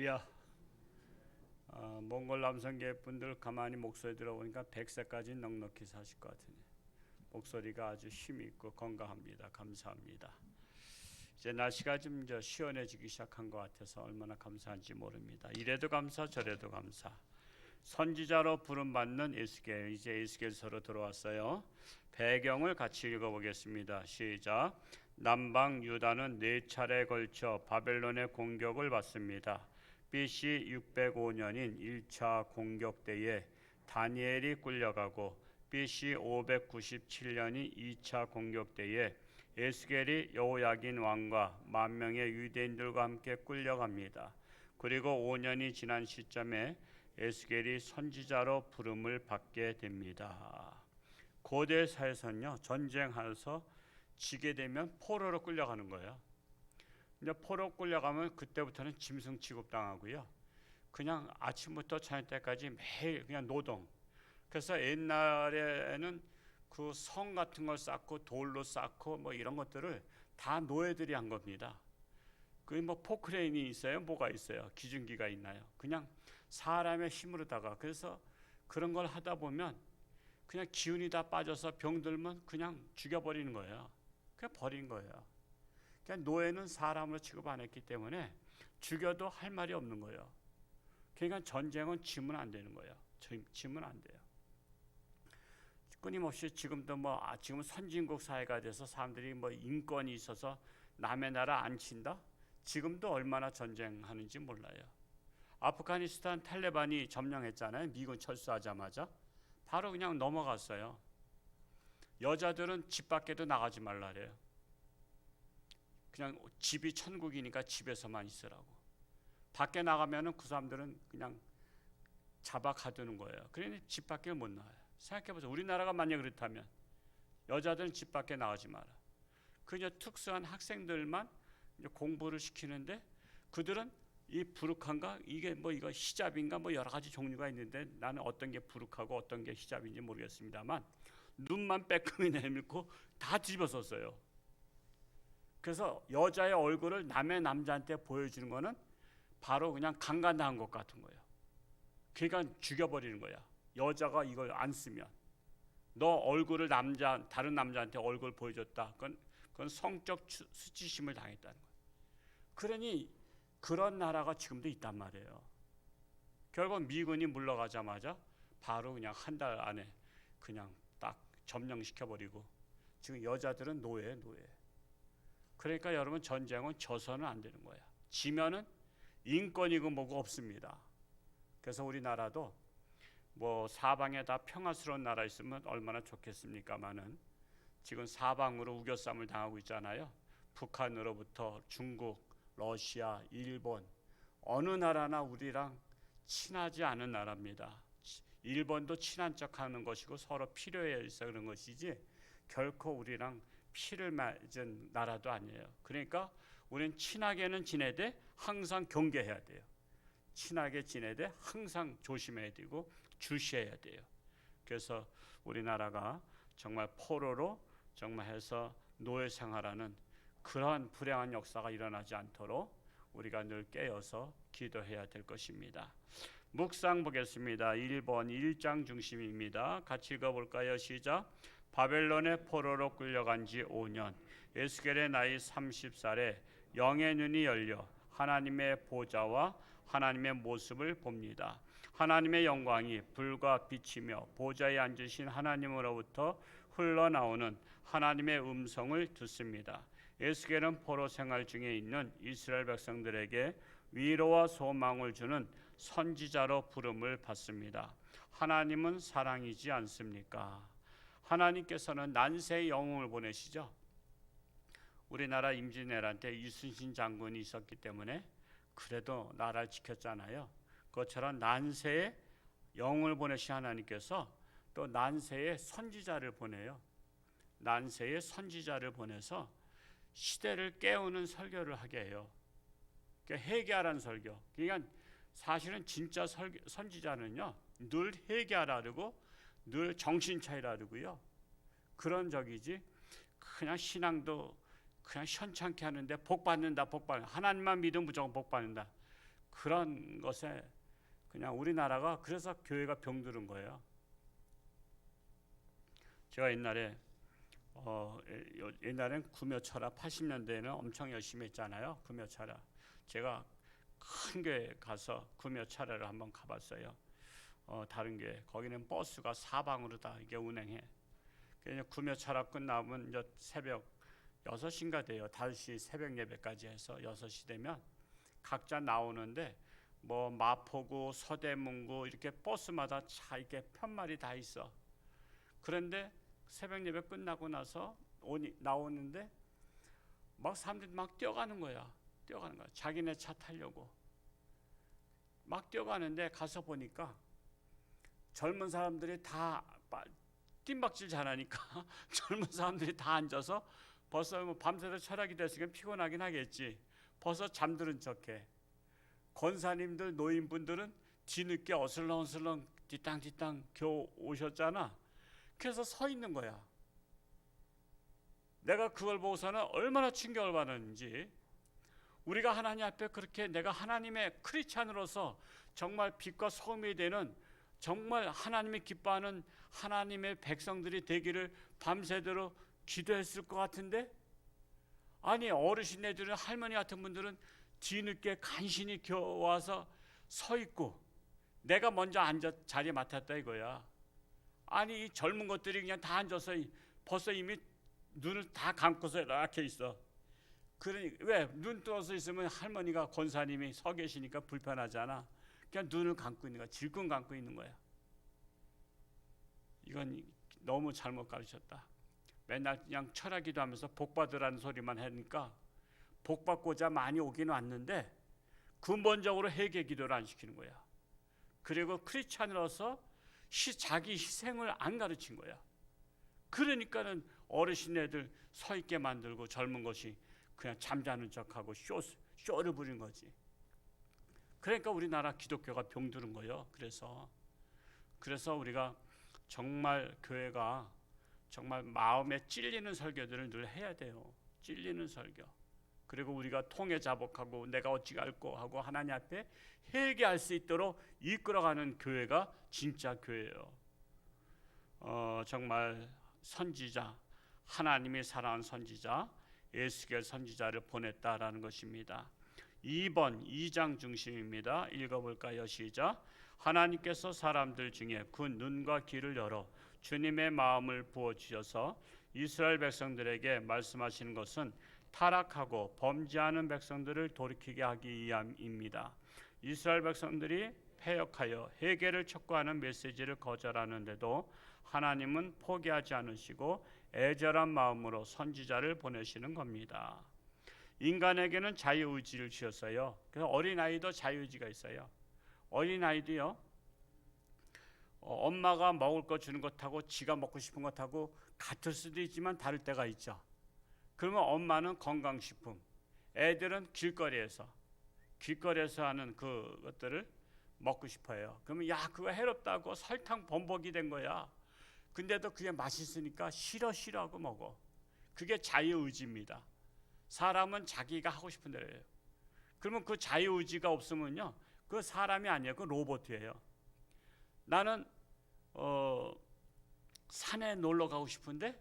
할렐루야. 몽골 남성계 분들 가만히 목소리 들어보니까 100세까지 넉넉히 사실 것 같으네. 목소리가 아주 힘이 있고 건강합니다. 감사합니다. 이제 날씨가 좀 시원해지기 시작한 것 같아서 얼마나 감사한지 모릅니다. 이래도 감사 저래도 감사. 선지자로 부름받는 에스겔, 이제 에스겔서로 들어왔어요. 배경을 같이 읽어보겠습니다. 시작. 남방 유다는 4차례 걸쳐 바벨론의 공격을 받습니다. BC 605년인 1차 공격 때에 다니엘이 끌려가고 BC 597년인 2차 공격 때에 에스겔이 여호야긴 왕과 10,000명의 유대인들과 함께 끌려갑니다. 그리고 5년이 지난 시점에 에스겔이 선지자로 부름을 받게 됩니다. 고대 사회에서는요, 전쟁하면서 지게 되면 포로로 끌려가는 거예요. 이제 포로 끌려가면 그때부터는 짐승 취급당하고요. 그냥 아침부터 저녁 때까지 매일 그냥 노동. 그래서 옛날에는 그 성 같은 걸 쌓고 돌로 쌓고 뭐 이런 것들을 다 노예들이 한 겁니다. 그 뭐 포크레인이 있어요? 뭐가 있어요? 기중기가 있나요? 그냥 사람의 힘으로다가. 그래서 그런 걸 하다 보면 그냥 기운이 다 빠져서 병들면 그냥 죽여버리는 거예요. 그냥 버린 거예요. 그러니까 노예는 사람으로 취급 안 했기 때문에 죽여도 할 말이 없는 거예요. 그러니까 전쟁은 지면 안 되는 거예요. 지면 안 돼요. 끊임없이 지금도 지금 선진국 사회가 돼서 사람들이 인권이 있어서 남의 나라 안 친다? 지금도 얼마나 전쟁하는지 몰라요. 아프가니스탄 탈레반이 점령했잖아요. 미군 철수하자마자 바로 그냥 넘어갔어요. 여자들은 집 밖에도 나가지 말라래요. 그냥 집이 천국이니까 집에서만 있으라고. 밖에 나가면은 그 사람들은 그냥 잡아 가두는 거예요. 그러니 집 밖에 못 나와요. 생각해보세요. 우리나라가 만약 그렇다면 여자들은 집 밖에 나가지 마라. 그냥 특수한 학생들만 이제 공부를 시키는데 그들은 이 부룩한가 이게 이거 히잡인가 여러 가지 종류가 있는데 나는 어떤 게 부룩하고 어떤 게 히잡인지 모르겠습니다만 눈만 빼끔히 내밀고 다 뒤집어섰어요. 그래서 여자의 얼굴을 남의 남자한테 보여주는 거는 바로 그냥 강간당한 것 같은 거예요. 그러니까 죽여버리는 거야. 여자가 이걸 안 쓰면 너 얼굴을 다른 남자한테 얼굴 보여줬다. 그건 성적 수치심을 당했다는 거예요. 그러니 그런 나라가 지금도 있단 말이에요. 결국 미군이 물러가자마자 바로 그냥 한 달 안에 그냥 딱 점령시켜버리고 지금 여자들은 노예예요, 노예. 그러니까 여러분 전쟁은 져서는 안 되는 거야. 지면은 인권이고 뭐고 없습니다. 그래서 우리나라도 사방에 다 평화스러운 나라 있으면 얼마나 좋겠습니까마는 지금 사방으로 우겨쌈을 당하고 있잖아요. 북한으로부터 중국, 러시아, 일본 어느 나라나 우리랑 친하지 않은 나라입니다. 일본도 친한 척하는 것이고 서로 필요해서 그런 것이지 결코 우리랑 피를 맺은 나라도 아니에요. 그러니까 우리는 친하게는 지내되 항상 경계해야 돼요. 친하게 지내되 항상 조심해야 되고 주시해야 돼요. 그래서 우리나라가 정말 포로로 정말 해서 노예 생활하는 그러한 불행한 역사가 일어나지 않도록 우리가 늘 깨어서 기도해야 될 것입니다. 묵상 보겠습니다. 1번 1장 중심입니다. 같이 읽어볼까요? 시작. 바벨론의 포로로 끌려간 지 5년 에스겔의 나이 30살에 영의 눈이 열려 하나님의 보좌와 하나님의 모습을 봅니다. 하나님의 영광이 불과 빛이며 보좌에 앉으신 하나님으로부터 흘러나오는 하나님의 음성을 듣습니다. 에스겔은 포로 생활 중에 있는 이스라엘 백성들에게 위로와 소망을 주는 선지자로 부름을 받습니다. 하나님은 사랑이지 않습니까? 하나님께서는 난세의 영웅을 보내시죠. 우리나라 임진왜란 때 이순신 장군이 있었기 때문에 그래도 나라를 지켰잖아요. 그것처럼 난세에 영을 보내신 하나님께서 또 난세에 선지자를 보내요. 난세에 선지자를 보내서 시대를 깨우는 설교를 하게 해요. 그러니까 회개하라는 설교. 그러니까 사실은 진짜 선지자는요, 늘 회개하라고 늘 정신 차리라고요. 그런 적이지 그냥 신앙도 그냥 현찮게 하는데 복 받는다, 복 받는다. 하나님만 믿으면 무조건 복 받는다. 그런 것에 그냥 우리나라가 그래서 교회가 병드는 거예요. 제가 옛날엔 구묘철학 80년대에는 엄청 열심히 했잖아요. 구묘철학. 제가 큰 교회 가서 구묘철학을 한번 가봤어요. 다른 교회. 거기는 버스가 사방으로 다 이게 운행해. 그래서 구묘철학 끝나면 이제 새벽 6시인가 돼요. 5시 새벽 예배까지 해서 6시 되면 각자 나오는데 뭐 마포구, 서대문구 이렇게 버스마다 차 이렇게 편말이 다 있어. 그런데 새벽 예배 끝나고 나서 나오는데 막 사람들이 막 뛰어가는 거야. 자기네 차 타려고 막 뛰어가는데 가서 보니까 젊은 사람들이 다 뜀박질 잘하니까 젊은 사람들이 다 앉아서 벌써 뭐 밤새도록 철학이 됐으니까 피곤하긴 하겠지. 벌써 잠드는 척해. 권사님들, 노인분들은 뒤늦게 어슬렁어슬렁 뒤땅뒤땅 겨우 오셨잖아. 그래서 서 있는 거야. 내가 그걸 보고서는 얼마나 충격을 받았는지. 우리가 하나님 앞에 그렇게 내가 하나님의 크리스찬으로서 정말 빛과 소금이 되는 정말 하나님이 기뻐하는 하나님의 백성들이 되기를 밤새도록 기도했을 것 같은데, 아니 어르신네들은 할머니 같은 분들은 뒤늦게 간신히 와서 서 있고 내가 먼저 앉아 자리에 맡았다 이거야. 아니 이 젊은 것들이 그냥 다 앉아서 벌써 이미 눈을 다 감고서 이렇게 있어. 그러니 왜 눈 떠서 있으면 할머니가 권사님이 서 계시니까 불편하잖아. 그냥 눈을 감고 있는 거야. 질끈 감고 있는 거야. 이건 너무 잘못 가르쳤다. 맨날 그냥 철학기도 하면서 복 받으라는 소리만 하니까 복 받고자 많이 오긴 왔는데 근본적으로 회개 기도를 안 시키는 거야. 그리고 크리스찬으로서 자기 희생을 안 가르친 거야. 그러니까는 어르신애들 서 있게 만들고 젊은 것이 그냥 잠자는 척하고 쇼를 부린 거지. 그러니까 우리나라 기독교가 병드는 거예요. 그래서 우리가 정말 교회가 정말 마음에 찔리는 설교들을 늘 해야 돼요. 찔리는 설교. 그리고 우리가 통해 자복하고 내가 어찌 갈꼬 하고 하나님 앞에 회개할 수 있도록 이끌어가는 교회가 진짜 교회예요. 정말 선지자, 하나님이 사랑하는 선지자 에스겔 선지자를 보냈다라는 것입니다. 2번 2장 중심입니다. 읽어볼까요? 시작. 하나님께서 사람들 중에 그 눈과 귀를 열어 주님의 마음을 부어주셔서 이스라엘 백성들에게 말씀하시는 것은 타락하고 범죄하는 백성들을 돌이키게 하기 위함입니다. 이스라엘 백성들이 패역하여 회개를 촉구하는 메시지를 거절하는데도 하나님은 포기하지 않으시고 애절한 마음으로 선지자를 보내시는 겁니다. 인간에게는 자유의지를 주셨어요. 그래서 어린아이도 자유의지가 있어요. 어린아이도요, 엄마가 먹을 거 주는 것하고 지가 먹고 싶은 것하고 같을 수도 있지만 다를 때가 있죠. 그러면 엄마는 건강식품, 애들은 길거리에서 하는 그것들을 먹고 싶어요. 그러면 야 그거 해롭다고 설탕 범벅이 된 거야. 근데도 그게 맛있으니까 싫어하고 먹어. 그게 자유의지입니다. 사람은 자기가 하고 싶은 대로 해요. 그러면 그 자유의지가 없으면요, 그 사람이 아니에요. 그 로봇이에요. 나는 산에 놀러 가고 싶은데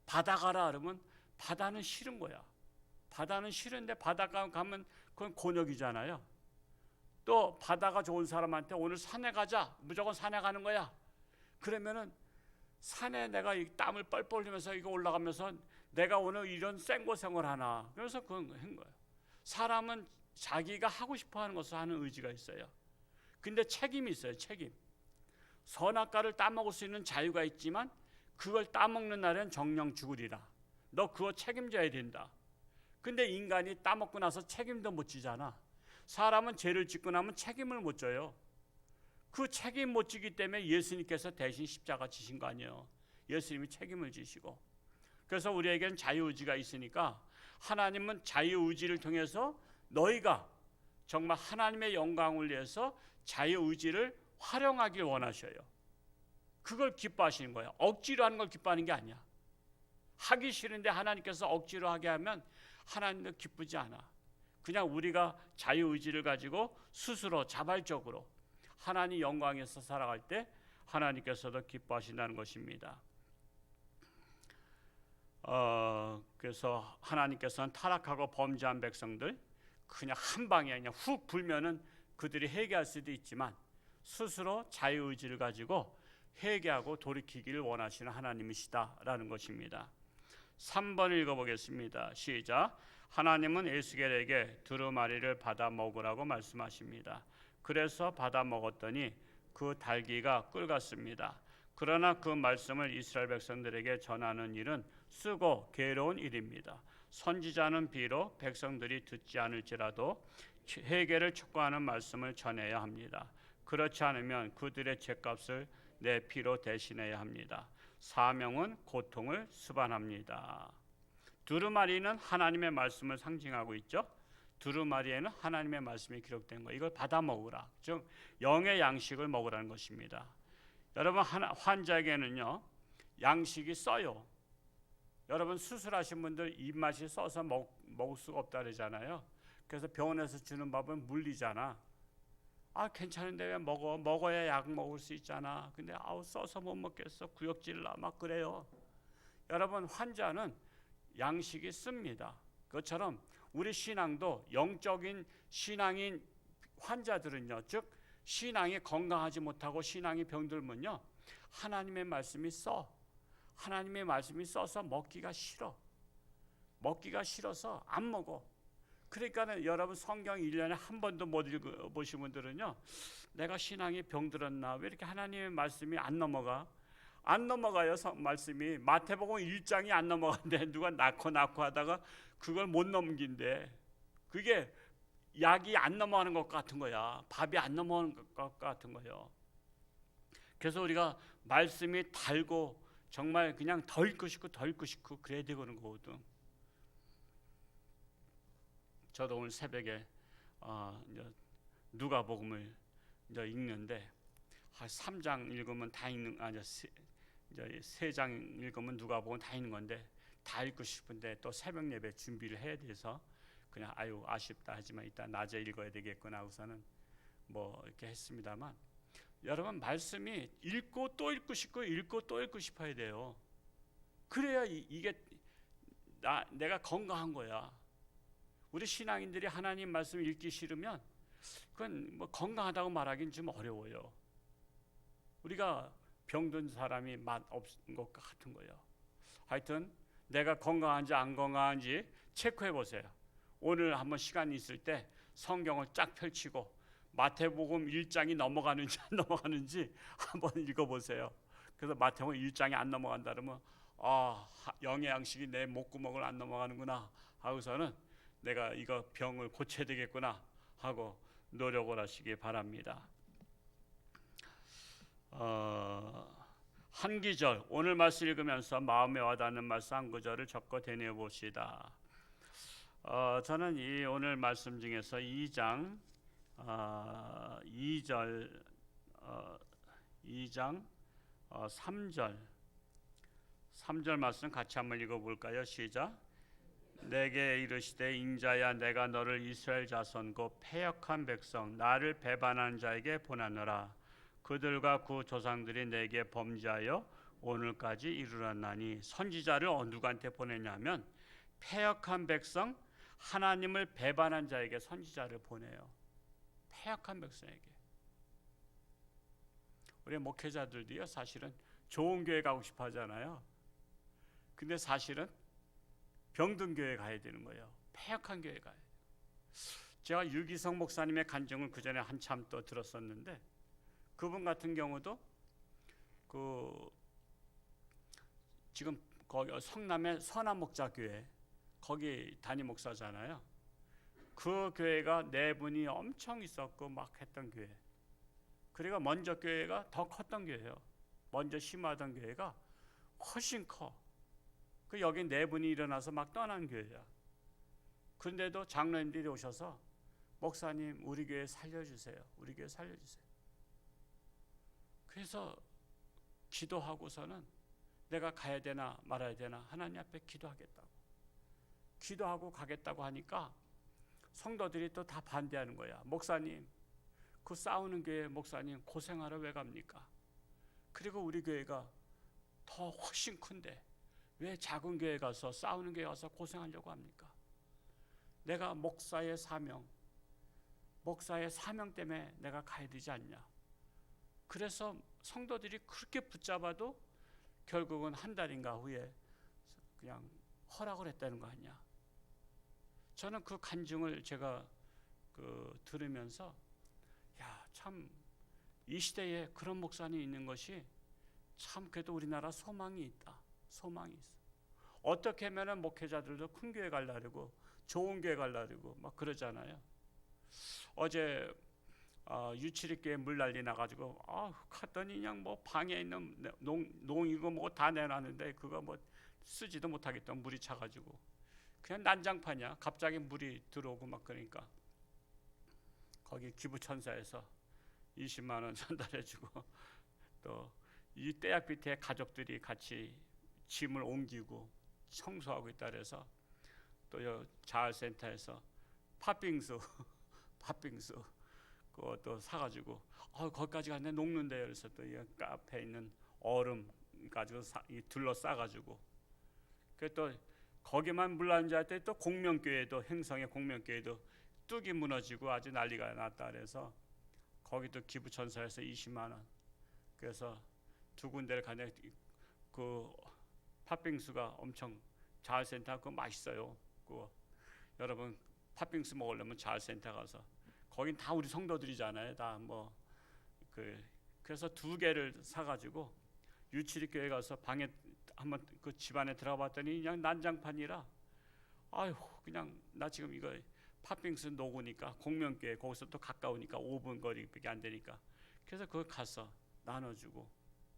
바다 가라 그러면 바다는 싫은 거야. 바다는 싫은데 바다가 가면 그건 곤욕이잖아요. 또 바다가 좋은 사람한테 오늘 산에 가자, 무조건 산에 가는 거야. 그러면은 산에 내가 이 땀을 뻘뻘 흘리면서 이거 올라가면서 내가 오늘 이런 생고생을 하나, 그래서 그건 한 거예요. 사람은 자기가 하고 싶어하는 것을 하는 의지가 있어요. 근데 책임이 있어요. 책임. 선악과를 따먹을 수 있는 자유가 있지만 그걸 따먹는 날엔 정령 죽으리라. 너 그거 책임져야 된다. 근데 인간이 따먹고 나서 책임도 못 지잖아. 사람은 죄를 짓고 나면 책임을 못 져요. 그 책임 못 지기 때문에 예수님께서 대신 십자가 지신 거 아니에요. 예수님이 책임을 지시고. 그래서 우리에게는 자유의지가 있으니까 하나님은 자유의지를 통해서 너희가 정말 하나님의 영광을 위해서 자유의지를 활용하길 원하셔요. 그걸 기뻐하시는 거예요. 억지로 하는 걸 기뻐하는 게 아니야. 하기 싫은데 하나님께서 억지로 하게 하면 하나님도 기쁘지 않아. 그냥 우리가 자유의지를 가지고 스스로 자발적으로 하나님 영광에서 살아갈 때 하나님께서도 기뻐하신다는 것입니다. 그래서 하나님께서는 타락하고 범죄한 백성들 그냥 한 방에 그냥 훅 불면은 그들이 회개할 수도 있지만 스스로 자유의지를 가지고 회개하고 돌이키기를 원하시는 하나님이시다라는 것입니다. 3번 읽어보겠습니다. 시작. 하나님은 에스겔에게 두루마리를 받아 먹으라고 말씀하십니다. 그래서 받아 먹었더니 그 달기가 꿀같습니다. 그러나 그 말씀을 이스라엘 백성들에게 전하는 일은 쓰고 괴로운 일입니다. 선지자는 비록 백성들이 듣지 않을지라도 회개를 촉구하는 말씀을 전해야 합니다. 그렇지 않으면 그들의 죄값을 내 피로 대신해야 합니다. 사명은 고통을 수반합니다. 두루마리는 하나님의 말씀을 상징하고 있죠. 두루마리에는 하나님의 말씀이 기록된 거, 이걸 받아 먹으라, 즉 영의 양식을 먹으라는 것입니다. 여러분, 환자에게는요 양식이 써요. 여러분, 수술하신 분들 입맛이 써서 먹을 수가 없다 그러잖아요. 그래서 병원에서 주는 밥은 물리잖아. 괜찮은데 왜 먹어야 약 먹을 수 있잖아. 근데 써서 못 먹겠어, 구역질 나, 막 그래요. 여러분, 환자는 양식이 씁니다. 그것처럼 우리 신앙도 영적인 신앙인 환자들은요, 즉 신앙이 건강하지 못하고 신앙이 병들면요 하나님의 말씀이 하나님의 말씀이 써서 먹기가 싫어서 안 먹어. 그러니까 여러분, 성경 1년에 한 번도 못 읽어보신 분들은요, 내가 신앙이 병들었나, 왜 이렇게 하나님의 말씀이 안 넘어가요. 말씀이 마태복음 1장이 안 넘어간대. 누가 낳고 하다가 그걸 못 넘긴대. 그게 약이 안 넘어가는 것 같은 거야. 밥이 안 넘어가는 것 같은 거예요. 그래서 우리가 말씀이 달고 정말 그냥 더 읽고 싶고 그래야 되는 거거든. 저도 오늘 새벽에 누가복음을 읽는데 3장 읽으면 다 읽는, 이제 3장 읽으면 누가복음 다 읽는 건데 다 읽고 싶은데 또 새벽 예배 준비를 해야 돼서 그냥 아쉽다 하지만 일단 낮에 읽어야 되겠구나 하고서는 뭐 이렇게 했습니다만, 여러분, 말씀이 읽고 또 읽고 싶어야 돼요. 그래야 이게 내가 건강한 거야. 우리 신앙인들이 하나님 말씀 읽기 싫으면 그건 뭐 건강하다고 말하기는 좀 어려워요. 우리가 병든 사람이 맛 없는 것 같은 거예요. 하여튼 내가 건강한지 안 건강한지 체크해 보세요. 오늘 한번 시간 있을 때 성경을 쫙 펼치고 마태복음 1장이 넘어가는지 안 넘어가는지 한번 읽어보세요. 그래서 마태복음 1장이 안 넘어간다 그러면 영의 양식이 내 목구멍을 안 넘어가는구나 하고서는 내가 이거 병을 고쳐야 되겠구나 하고 노력을 하시기 바랍니다. 한 기절, 오늘 말씀 읽으면서 마음에 와닿는 말씀 한 구절을 적고 되뇌어 봅시다. 저는 이 오늘 말씀 중에서 2장 3절 말씀 같이 한번 읽어볼까요? 시작. 내게 이르시되 인자야, 내가 너를 이스라엘 자손 곧 패역한 백성 나를 배반한 자에게 보내노라. 그들과 그 조상들이 내게 범죄하여 오늘까지 이르렀나니. 선지자를 누구한테 보내냐면 패역한 백성, 하나님을 배반한 자에게 선지자를 보내요. 패역한 백성에게. 우리 목회자들도요 사실은 좋은 교회 가고 싶어 하잖아요. 근데 사실은 병든 교회 가야 되는 거예요. 패역한 교회 가야 돼요. 제가 유기성 목사님의 간증을 그 전에 한참 또 들었었는데, 그분 같은 경우도 지금 거기 성남의 선한목자교회 거기 담임 목사잖아요. 그 교회가 내분이 엄청 있었고 막 했던 교회. 그리고 먼저 교회가 더 컸던 교회예요. 먼저 심하던 교회가 훨씬 커. 여기 내분이 일어나서 막 떠난 교회야. 그런데도 장로님들이 오셔서 목사님, 우리 교회 살려주세요. 우리 교회 살려주세요. 그래서 기도하고서는 내가 가야 되나 말아야 되나 하나님 앞에 기도하겠다고. 기도하고 가겠다고 하니까 성도들이 또 다 반대하는 거야. 목사님, 그 싸우는 교회 목사님 고생하러 왜 갑니까? 그리고 우리 교회가 더 훨씬 큰데 왜 작은 교회 가서 싸우는 교회 가서 고생하려고 합니까? 내가 목사의 사명 때문에 내가 가야 되지 않냐? 그래서 성도들이 그렇게 붙잡아도 결국은 한 달인가 후에 그냥 허락을 했다는 거 아니야. 저는 그 간증을 제가 들으면서 참 이 시대에 그런 목사님이 있는 것이 참 그래도 우리나라 소망이 있다. 소망이 있어. 어떻게 하면 목회자들도 큰 교회 가려고 좋은 교회 가려고 막 그러잖아요. 어제 유치리교회 물 난리 나가지고 갔더니 그냥 뭐 방에 있는 농이고 뭐 다 내놨는데 그거 뭐 쓰지도 못하겠다. 물이 차가지고 그냥 난장판이야. 갑자기 물이 들어오고 막 그러니까 거기 기부천사에서 20만 원 전달해주고 또 이 떼약 밑에 가족들이 같이 짐을 옮기고 청소하고 있다 그래서 또 자활센터에서 팥빙수 그것도 사가지고 거기까지 갔는데 녹는데요. 그래서 또 이 카페에 있는 얼음 가지고 둘러싸가지고 또 거기만 물 앉아 때 또 공명교회도 행성의 공명교회도 뚝이 무너지고 아주 난리가 났다 그래서 거기도 기부천사에서 20만 원. 그래서 두 군데를 가는데 그 팥빙수가 엄청 자활센터 그거 맛있어요. 그거 여러분 팥빙수 먹으려면 자활센터 가서 거긴 다 우리 성도들이잖아요. 다 뭐 그래서 두 개를 사가지고 유치리교회 가서 방에 한번 그 집안에 들어가봤더니 그냥 난장판이라 그냥 나 지금 이거 팥빙수 녹으니까 공명교회 거기서 또 가까우니까 5분 거리밖에 안 되니까 그래서 그거 가서 나눠주고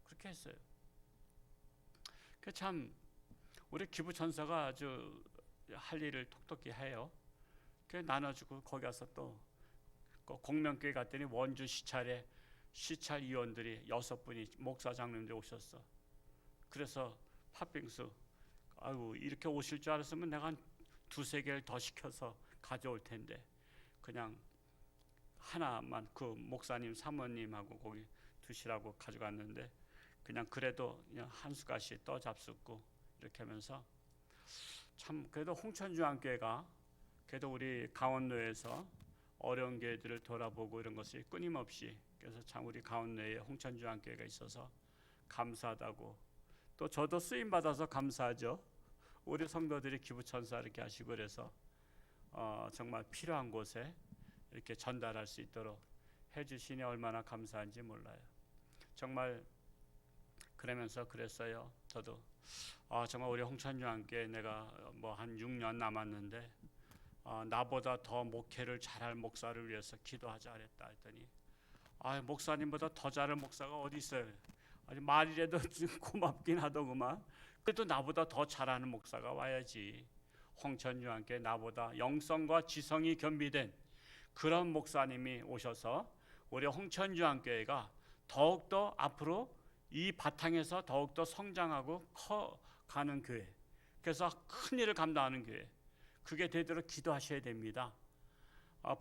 그렇게 했어요. 그 참 우리 기부천사가 아주 할 일을 톡톡히 해요. 그 나눠주고 거기 가서 또 공명교회 갔더니 원주 시찰 위원들이 6분이 목사 장로님들 오셨어. 그래서 팥빙수 이렇게 오실 줄 알았으면 내가 한 2-3개를 더 시켜서 가져올 텐데 그냥 하나만 그 목사님 사모님하고 거기 드시라고 가져갔는데 그냥 그래도 그냥 한 숟갈씩 떠 잡숫고 이렇게 하면서 참 그래도 홍천중앙교회가 그래도 우리 강원도에서 어려운 교회들을 돌아보고 이런 것이 끊임없이 그래서 참 우리 강원도에 홍천중앙교회가 있어서 감사하다고 또 저도 쓰임 받아서 감사하죠. 우리 성도들이 기부천사 이렇게 하시고 그래서 정말 필요한 곳에 이렇게 전달할 수 있도록 해주시니 얼마나 감사한지 몰라요. 정말 그러면서 그랬어요. 저도 정말 우리 홍천중앙교회 내가 뭐 한 6년 남았는데 나보다 더 목회를 잘할 목사를 위해서 기도하자 그랬다 했더니 목사님보다 더 잘할 목사가 어디 있어요. 아니 말이라도 고맙긴 하더구만. 그래도 나보다 더 잘하는 목사가 와야지. 홍천중앙교회 나보다 영성과 지성이 겸비된 그런 목사님이 오셔서 우리 홍천중앙교회가 더욱더 앞으로 이 바탕에서 더욱더 성장하고 커가는 교회, 그래서 큰 일을 감당하는 교회, 그게 되도록 기도하셔야 됩니다.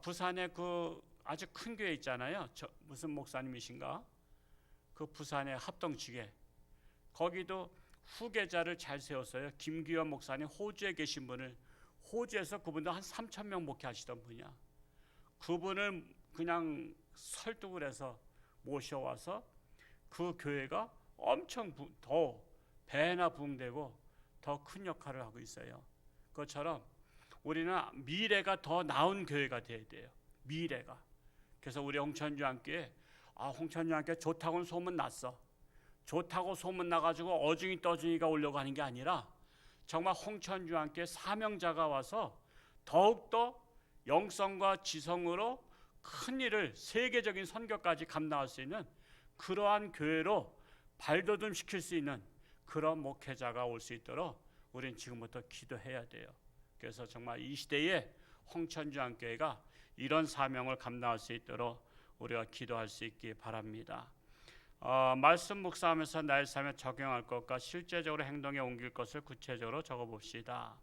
부산에 그 아주 큰 교회 있잖아요. 무슨 목사님이신가? 그 부산의 합동지회, 거기도 후계자를 잘 세웠어요. 김기현 목사님, 호주에 계신 분을, 호주에서 그분도 한 3,000명 목회하시던 분이야. 그분을 그냥 설득을 해서 모셔와서 그 교회가 엄청 더 배나 부흥되고 더 큰 역할을 하고 있어요. 그것처럼 우리는 미래가 더 나은 교회가 돼야 돼요. 미래가. 그래서 우리 홍천중앙교회 홍천중앙교회 좋다고는 소문 났어. 좋다고 소문 나가지고 어중이 떠중이가 오려고 하는 게 아니라 정말 홍천중앙교회 사명자가 와서 더욱더 영성과 지성으로 큰 일을, 세계적인 선교까지 감당할 수 있는 그러한 교회로 발돋움 시킬 수 있는 그런 목회자가 올 수 있도록 우리는 지금부터 기도해야 돼요. 그래서 정말 이 시대에 홍천중앙교회가 이런 사명을 감당할 수 있도록 우리가 기도할 수 있기 바랍니다. 말씀 묵상하면서 나의 삶에 적용할 것과 실제적으로 행동에 옮길 것을 구체적으로 적어봅시다.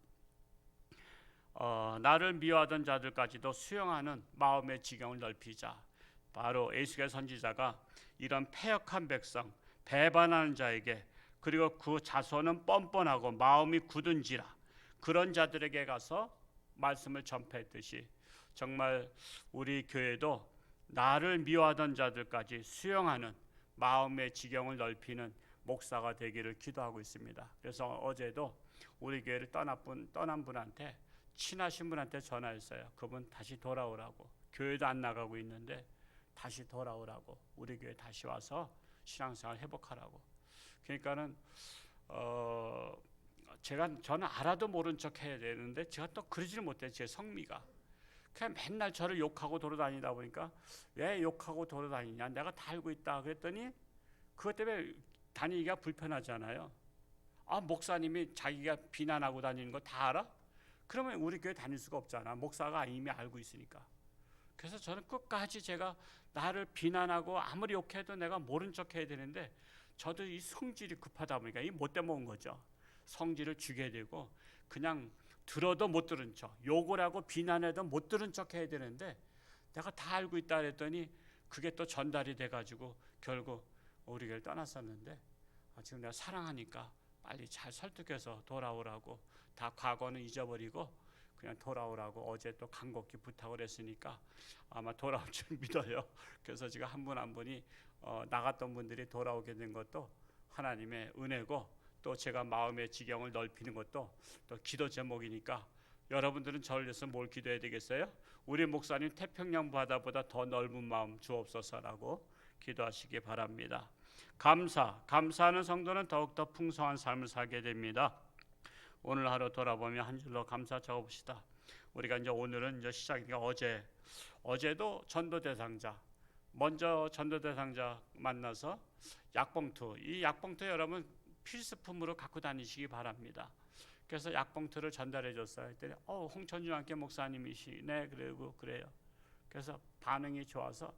나를 미워하던 자들까지도 수용하는 마음의 지경을 넓히자. 바로 에스겔 선지자가 이런 패역한 백성, 배반하는 자에게, 그리고 그 자손은 뻔뻔하고 마음이 굳은지라, 그런 자들에게 가서 말씀을 전파했듯이 정말 우리 교회도 나를 미워하던 자들까지 수용하는 마음의 지경을 넓히는 목사가 되기를 기도하고 있습니다. 그래서 어제도 우리 교회를 떠난 분한테, 친하신 분한테 전화했어요. 그분 다시 돌아오라고. 교회도 안 나가고 있는데 다시 돌아오라고, 우리 교회 다시 와서 신앙생활 회복하라고. 그러니까는 저는 알아도 모른 척 해야 되는데 제가 또 그러지를 못해요. 제 성미가 그냥 맨날 저를 욕하고 돌아다니다 보니까, 왜 욕하고 돌아다니냐, 내가 다 알고 있다 그랬더니 그것 때문에 다니기가 불편하잖아요. 목사님이 자기가 비난하고 다니는 거 다 알아? 그러면 우리 교회 다닐 수가 없잖아. 목사가 이미 알고 있으니까. 그래서 저는 끝까지 제가 나를 비난하고 아무리 욕해도 내가 모른 척 해야 되는데, 저도 이 성질이 급하다 보니까 이 못돼 먹은 거죠. 성질을 주게 되고 그냥 들어도 못 들은 척, 욕을 하고 비난해도 못 들은 척 해야 되는데, 내가 다 알고 있다 그랬더니 그게 또 전달이 돼가지고 결국 우리 교회를 떠났었는데, 지금 내가 사랑하니까 빨리 잘 설득해서 돌아오라고, 다 과거는 잊어버리고 그냥 돌아오라고 어제 또 간곡히 부탁을 했으니까 아마 돌아올 줄 믿어요. 그래서 지금 한 분 한 분이 나갔던 분들이 돌아오게 된 것도 하나님의 은혜고, 또 제가 마음의 지경을 넓히는 것도 또 기도 제목이니까, 여러분들은 저를 위해서 뭘 기도해야 되겠어요? 우리 목사님 태평양 바다보다 더 넓은 마음 주옵소서라고 기도하시기 바랍니다. 감사하는 성도는 더욱더 풍성한 삶을 살게 됩니다. 오늘 하루 돌아보며 한 줄로 감사 적어봅시다. 우리가 이제 오늘은 이제 시작이니까, 어제도 전도 대상자, 먼저 전도 대상자 만나서 약봉투, 이 약봉투 여러분 필수품으로 갖고 다니시기 바랍니다. 그래서 약봉투를 전달해 줬어요. 그랬더니 홍천주 함께 목사님이시네, 그리고 그래요. 그래서 반응이 좋아서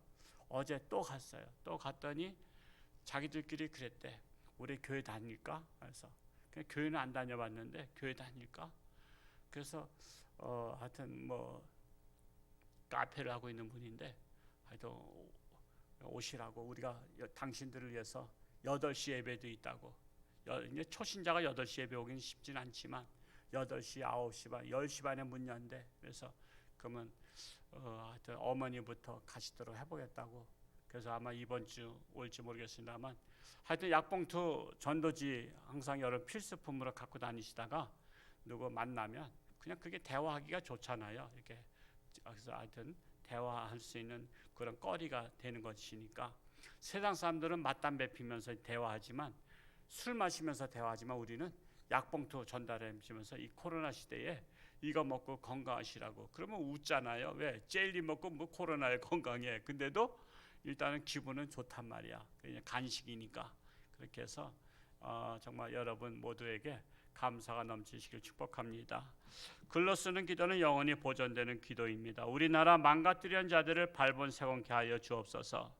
어제 또 갔어요. 또 갔더니 자기들끼리 그랬대. 우리 교회 다닐까? 그래서 그냥 교회는 안 다녀봤는데 교회 다닐까? 그래서 하여튼 뭐 카페를 하고 있는 분인데, 하여튼 오시라고, 우리가 당신들을 위해서 8시 예배도 있다고. 이제 초신자가 8시 예배 오기는 쉽진 않지만 8시, 9시 반, 10시 반에 문 연대. 그래서 그러면 하여튼 어머니부터 가시도록 해보겠다고. 그래서 아마 이번 주 올지 모르겠습니다만, 하여튼 약봉투 전도지 항상 여러분 필수품으로 갖고 다니시다가 누구 만나면 그냥 그게 대화하기가 좋잖아요. 이렇게. 그래서 하여튼 대화할 수 있는 그런 거리가 되는 것이니까, 세상 사람들은 맞담배 피면서 대화하지만, 술 마시면서 대화하지만 우리는 약봉투 전달해 주면서 이 코로나 시대에 이거 먹고 건강하시라고. 그러면 웃잖아요. 왜? 젤리 먹고 뭐 코로나에 건강해. 근데도 일단은 기분은 좋단 말이야. 그냥 간식이니까. 그렇게 해서 정말 여러분 모두에게 감사가 넘치시길 축복합니다. 글로 쓰는 기도는 영원히 보존되는 기도입니다. 우리나라 망가뜨린 자들을 발본 세곤케 하여 주옵소서.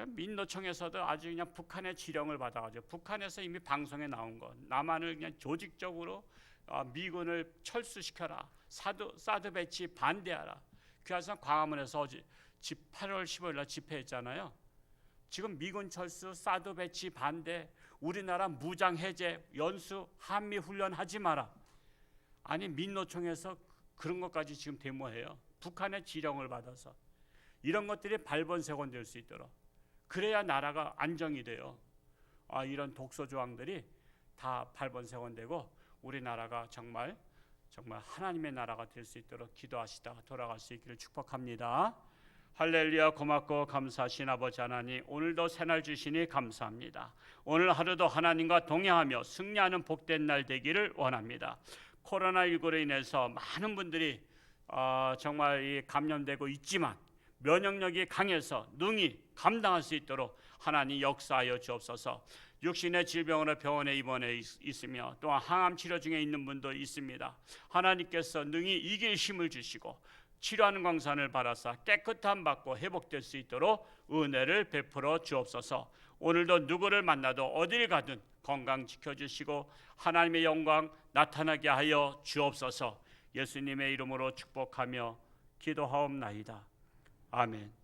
민노총에서도 아주 그냥 북한의 지령을 받아가지고, 북한에서 이미 방송에 나온 거, 남한을 그냥 조직적으로 미군을 철수시켜라, 사드 배치 반대하라. 그래서 광화문에서 8월 15일 날 집회했잖아요. 지금 미군 철수, 사드 배치 반대, 우리나라 무장 해제, 연수, 한미 훈련 하지 마라. 아니 민노총에서 그런 것까지 지금 데모해요. 북한의 지령을 받아서. 이런 것들이 발본색원될 수 있도록, 그래야 나라가 안정이 돼요. 이런 독소 조항들이 다 발본색원되고 우리나라가 정말 하나님의 나라가 될 수 있도록 기도하시다가 돌아갈 수 있기를 축복합니다. 할렐루야. 고맙고 감사하신 아버지 하나님, 오늘도 새날 주시니 감사합니다. 오늘 하루도 하나님과 동행하며 승리하는 복된 날 되기를 원합니다. 코로나19로 인해서 많은 분들이 정말 감염되고 있지만 면역력이 강해서 능히 감당할 수 있도록 하나님 역사하여 주옵소서. 육신의 질병으로 병원에 입원해 있으며 또한 항암 치료 중에 있는 분도 있습니다. 하나님께서 능히 이길 힘을 주시고 치료하는 광산을 받아서 깨끗함 받고 회복될 수 있도록 은혜를 베풀어 주옵소서. 오늘도 누구를 만나도 어딜 가든 건강 지켜주시고 하나님의 영광 나타나게 하여 주옵소서. 예수님의 이름으로 축복하며 기도하옵나이다. 아멘.